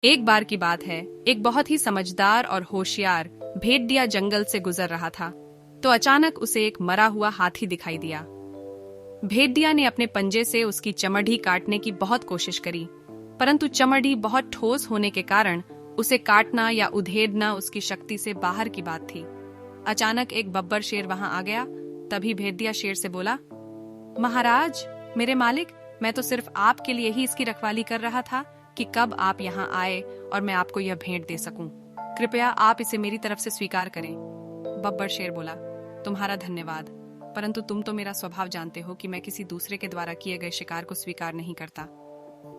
एक बार की बात है, एक बहुत ही समझदार और होशियार भेड़िया जंगल से गुजर रहा था। तो अचानक उसे एक मरा हुआ हाथी दिखाई दिया। भेड़िया ने अपने पंजे से उसकी चमड़ी काटने की बहुत कोशिश करी, परंतु चमड़ी बहुत ठोस होने के कारण उसे काटना या उधेड़ना उसकी शक्ति से बाहर की बात थी। अचानक एक बब्बर शेर वहां आ गया। तभी भेड़िया शेर से बोला, महाराज, मेरे मालिक, मैं तो सिर्फ आपके लिए ही इसकी रखवाली कर रहा था कि कब आप यहाँ आए और मैं आपको यह भेंट दे सकूं। कृपया आप इसे मेरी तरफ से स्वीकार करें। बब्बर शेर बोला, तुम्हारा धन्यवाद, परंतु तुम तो मेरा स्वभाव जानते हो कि मैं किसी दूसरे के द्वारा किए गए शिकार को स्वीकार नहीं करता।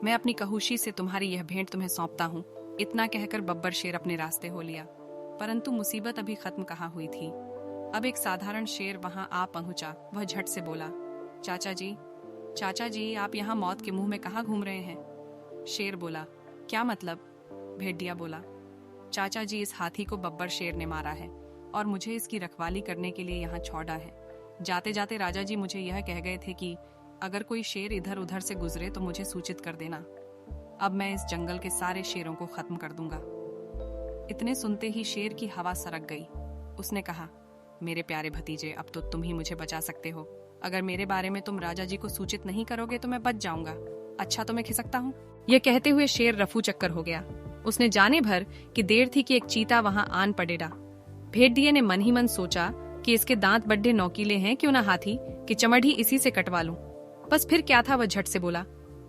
मैं अपनी कहूशी से तुम्हारी यह भेंट तुम्हें सौंपता हूँ। इतना कहकर बब्बर शेर अपने रास्ते हो लिया। परंतु मुसीबत अभी खत्म कहाँ हुई थी। अब एक साधारण शेर वहां आ पहुंचा। वह झट से बोला, चाचा जी, आप यहाँ मौत के मुंह में कहाँ घूम रहे हैं? शेर बोला, क्या मतलब? भेड़िया बोला, चाचा जी, इस हाथी को बब्बर शेर ने मारा है और मुझे इसकी रखवाली करने के लिए यहाँ छोड़ा है। जाते जाते राजा जी मुझे यह कह गए थे कि अगर कोई शेर इधर उधर से गुजरे तो मुझे सूचित कर देना। अब मैं इस जंगल के सारे शेरों को खत्म कर दूंगा। इतने सुनते ही शेर की हवा सरक गई। उसने कहा, मेरे प्यारे भतीजे, अब तो तुम ही मुझे बचा सकते हो। अगर मेरे बारे में तुम राजा जी को सूचित नहीं करोगे तो मैं बच जाऊंगा। अच्छा तो मैं खिसकता हूँ। यह कहते हुए शेर रफू चक्कर हो गया। उसने जाने भर कि देर थी कि एक चीता वहां आन पड़ेगा। भेड़िए ने मन ही मन सोचा कि इसके दांत बड्डे नौकीले हैं, क्यों ना हाथी की चमड़ी इसी से कटवा लूं। बस फिर क्या था। वह झट से बोला,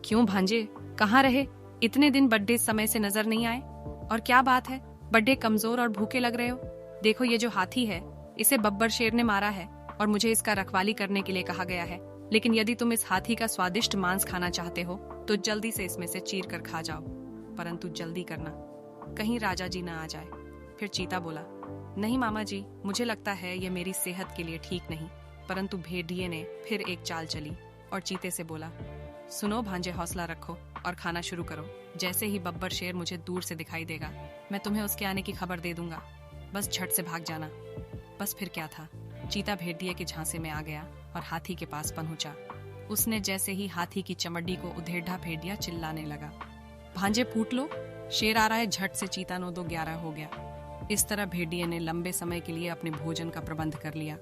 क्यों भांजे, कहाँ रहे? इतने दिन बड्डे समय से नजर नहीं आए। और क्या बात है, बड्डे कमजोर और भूखे लग रहे हो? देखो, ये जो हाथी है इसे बब्बर शेर ने मारा है और मुझे इसका रखवाली करने के लिए कहा गया है। लेकिन यदि तुम इस हाथी का स्वादिष्ट मांस खाना चाहते हो तो जल्दी से इसमें से चीर कर खा जाओ, परंतु जल्दी करना, कहीं राजा जी ना आ जाए। फिर चीता बोला, नहीं मामा जी, मुझे लगता है ये मेरी सेहत के लिए ठीक नहीं। परंतु भेड़िए ने फिर एक चाल चली और चीते से बोला, सुनो भांजे, हौसला रखो और खाना शुरू करो। जैसे ही बब्बर शेर मुझे दूर से दिखाई देगा मैं तुम्हें उसके आने की खबर दे दूंगा। बस झट से भाग जाना। बस फिर क्या था, चीता भेड़िए के झांसे में आ गया और हाथी के पास पहुंचा। उसने जैसे ही हाथी की चमड़ी को उधेड़ा, भेड़िया चिल्लाने लगा, भांजे फूट लो, शेर आ रहा है। झट से चीता 9 2 11 हो गया। इस तरह भेड़िए ने लंबे समय के लिए अपने भोजन का प्रबंध कर लिया।